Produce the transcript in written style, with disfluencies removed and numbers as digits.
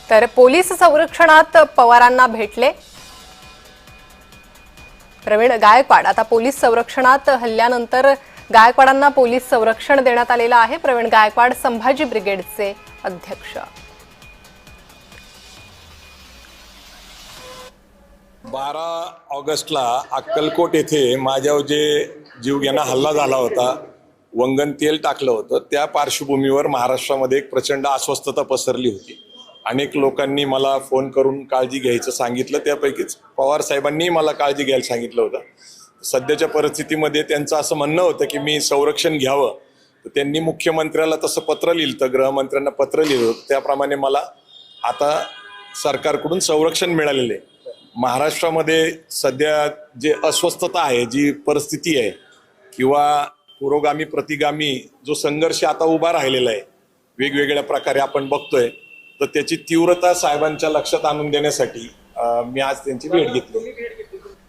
तर पोलीस संरक्षणात पवारांना भेटले प्रवीण गायकवाड। आता पोलीस संरक्षणात हल्ल्यानंतर गायकवाडांना पोलीस संरक्षण देण्यात आलेलं आहे। प्रवीण गायकवाड संभाजी ब्रिगेडचे अध्यक्ष। 12 ऑगस्टला अक्कलकोट येथे माझ्यावर जे जीवघेणा हल्ला झाला होता, वंगण तेल टाकलं होतं, त्या पार्श्वभूमीवर महाराष्ट्रामध्ये एक प्रचंड अस्वस्थता पसरली होती। अनेक लोकांनी मला फोन करून काळजी घ्यायचं सांगितलं, त्यापैकीच पवार साहेबांनी मला काळजी घ्यायला सांगितलं होतं। सध्याच्या परिस्थितीमध्ये त्यांचं असं म्हणणं होतं की मी संरक्षण घ्यावं, तर त्यांनी मुख्यमंत्र्याला तसं पत्र लिहिलं, तर गृहमंत्र्यांना पत्र लिहिलं होतं, त्याप्रमाणे मला आता सरकारकडून संरक्षण मिळालेलं आहे। महाराष्ट्रामध्ये सध्या जे अस्वस्थता आहे, जी परिस्थिती आहे किंवा पुरोगामी प्रतिगामी जो संघर्ष आता उभा राहिलेला आहे वेगवेगळ्या प्रकारे आपण बघतोय, तर त्याची तीव्रता साहेबांच्या लक्षात आणून देण्यासाठी मी आज त्यांची भेट घेतली।